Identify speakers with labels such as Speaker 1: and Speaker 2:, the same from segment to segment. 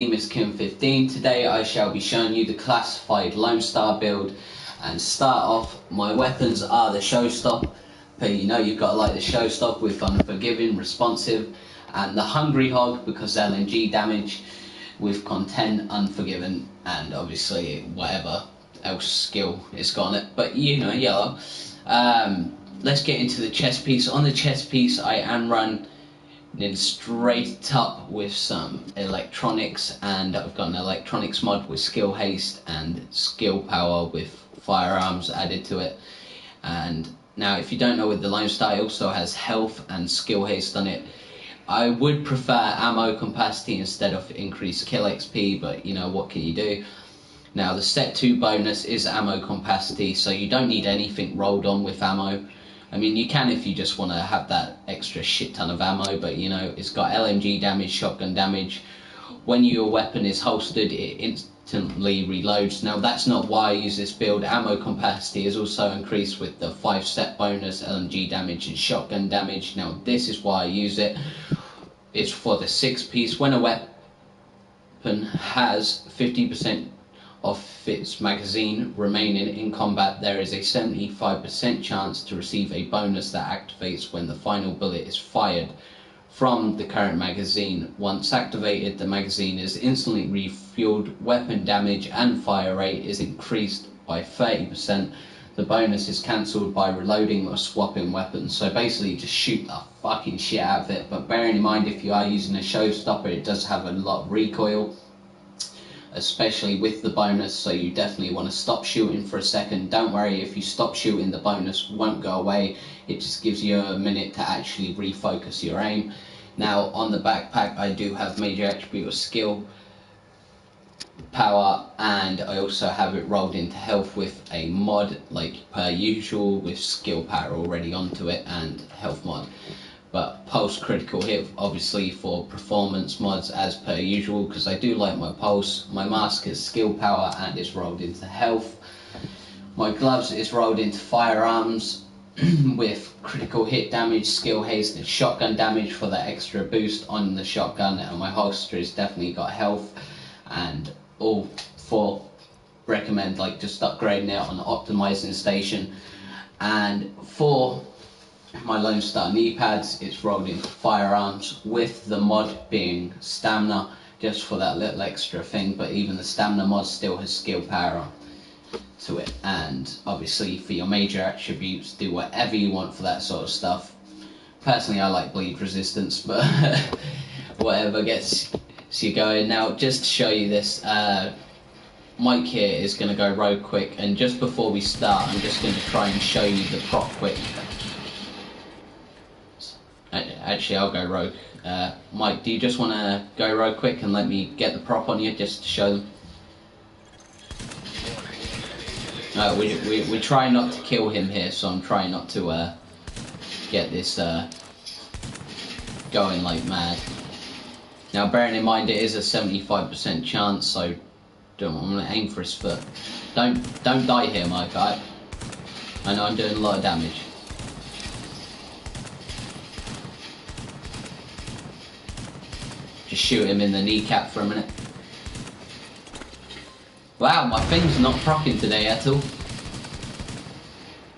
Speaker 1: name is Kim15. Today I shall be showing you the classified Lone Star build, and start off, my weapons are the Showstop. You know you've got to like the Showstop with Unforgiving, Responsive, and the Hungry Hog because LNG damage, with Content, Unforgiven, and obviously whatever else skill it's got on it, but you know, yellow. Let's get into the chest piece. On the chest piece I am running straight up with some electronics, and I've got an electronics mod with skill haste and skill power with firearms added to it. And now, if you don't know, with the Lone Star, it also has health and skill haste on it. I would prefer ammo capacity instead of increased kill XP, but you know, what can you do? Now, the set 2 bonus is ammo capacity, so you don't need anything rolled on with ammo. I mean, you can if you just want to have that extra shit ton of ammo, but you know, it's got LMG damage, shotgun damage. When your weapon is holstered, it instantly reloads. Now, that's not why I use this build. Ammo capacity is also increased with the 5 set bonus, LMG damage and shotgun damage. Now, this is why I use it. It's for the 6 piece. When a weapon has 50% of its magazine remaining in combat, there is a 75% chance to receive a bonus that activates when the final bullet is fired from the current magazine. Once activated, the magazine is instantly refueled, weapon damage and fire rate is increased by 30%. The bonus is cancelled by reloading or swapping weapons. So basically just shoot the fucking shit out of it, but bearing in mind, if you are using a Showstopper, it does have a lot of recoil, especially with the bonus, so you definitely want to stop shooting for a second. Don't worry, if you stop shooting, the bonus won't go away. It just gives you a minute to actually refocus your aim. Now, on the backpack, I do have major attribute of skill power, and I also have it rolled into health with a mod like per usual, with skill power already onto it and health mod. But pulse critical hit obviously for performance mods as per usual, because I do like my pulse. My mask is skill power and is rolled into health. My gloves is rolled into firearms with critical hit damage, skill haste and shotgun damage for the extra boost on the shotgun. And my holster has definitely got health, and all 4 recommend like just upgrading it on the optimizing station. And for my Lone Star knee pads, it's rolled into firearms with the mod being stamina, just for that little extra thing, but even the stamina mod still has skill power to it. And obviously for your major attributes, do whatever you want for that sort of stuff. Personally, I like bleed resistance, but whatever gets you going. Now, just to show you this, Mike here is going to go rogue quick, and just before we start, I'm just going to try and show you the prop quick. Actually, I'll go rogue. Mike, do you just want to go rogue quick and let me get the prop on you just to show them? We try not to kill him here, so I'm trying not to get this going like mad. Now, bearing in mind it is a 75% chance, so I'm going to aim for his foot. Don't die here, Mike. I know I'm doing a lot of damage. Just shoot him in the kneecap for a minute. Wow, my thing's not proccing today at all.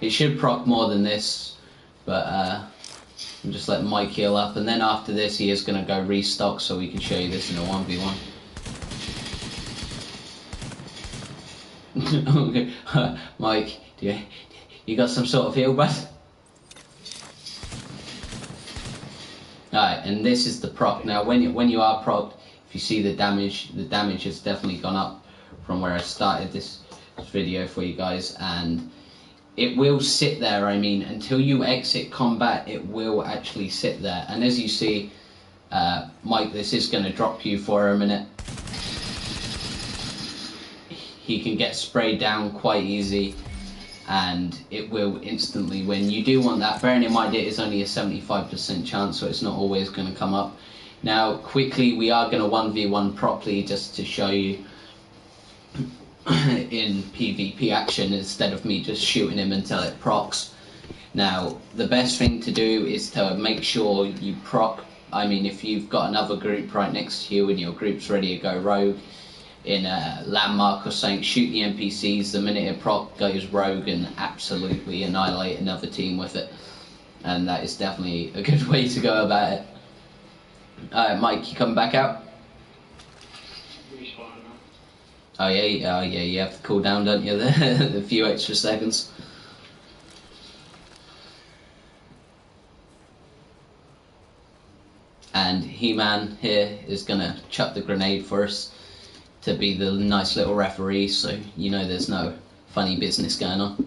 Speaker 1: It should proc more than this, but I'm just letting Mike heal up, and then after this he is going to go restock, so we can show you this in a 1v1. Mike, you got some sort of heal, bud? Alright, and this is the proc. Now, when you are procced, if you see the damage has definitely gone up from where I started this video for you guys, and it will sit there. I mean, until you exit combat, it will actually sit there. And as you see, Mike, this is going to drop you for a minute. He can get sprayed down quite easy, and it will instantly win. You do want that. Bearing in mind it is only a 75% chance, so it's not always going to come up. Now, quickly, we are going to 1v1 properly, just to show you in PvP action, instead of me just shooting him until it procs. Now, the best thing to do is to make sure you proc I mean, if you've got another group right next to you and your group's ready to go rogue in a landmark or something, shoot the NPCs. The minute a proc goes rogue and absolutely annihilate another team with it. And that is definitely a good way to go about it. Mike, you coming back out? Oh yeah, you have to cool down, don't you? The few extra seconds. And He-Man here is gonna chuck the grenade for us to be the nice little referee, so you know there's no funny business going on.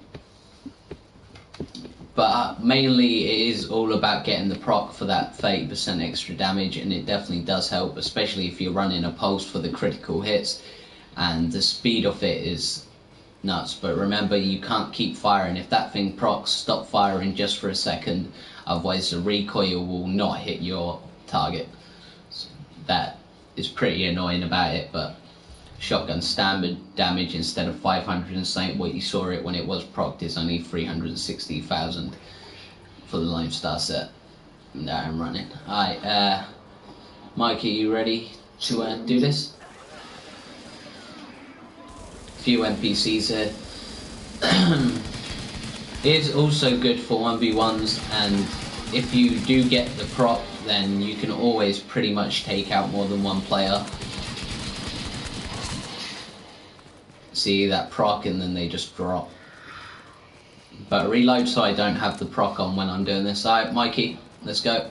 Speaker 1: But mainly it is all about getting the proc for that 30% extra damage, and it definitely does help, especially if you're running a pulse for the critical hits, and the speed of it is nuts. But remember, you can't keep firing. If that thing procs, stop firing just for a second, otherwise the recoil will not hit your target. So that is pretty annoying about it, but shotgun standard damage instead of 500 and something, what you saw it when it was procced, is only 360,000 for the Lone Star set. Now I'm running. Alright, Mike, are you ready to do this? Few NPCs here. It is also good for 1v1s, and if you do get the proc, then you can always pretty much take out more than one player. See that proc and then they just drop. But reload so I don't have the proc on when I'm doing this. Alright, Mikey, let's go.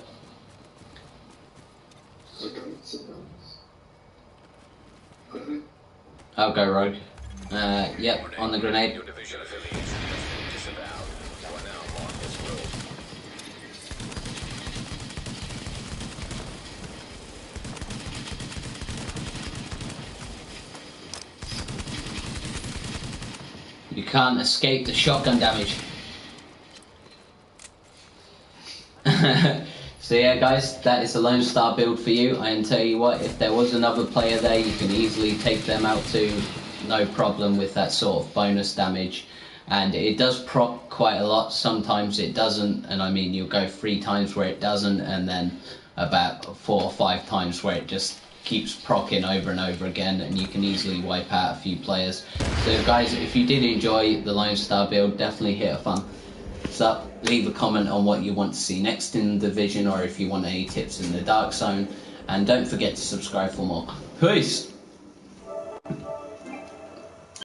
Speaker 1: I'll go rogue. Yep, on the grenade. You can't escape the shotgun damage. So yeah guys, that is the Lone Star build for you. I can tell you what, if there was another player there, you can easily take them out too, no problem with that sort of bonus damage. And it does proc quite a lot, sometimes it doesn't, and I mean you'll go 3 times where it doesn't, and then about 4 or 5 times where it just keeps procking over and over again, and you can easily wipe out a few players. So guys, if you did enjoy the Lone Star build, definitely hit a thumbs up, leave a comment on what you want to see next in the Division, or if you want any tips in the Dark Zone, and don't forget to subscribe for more. Peace!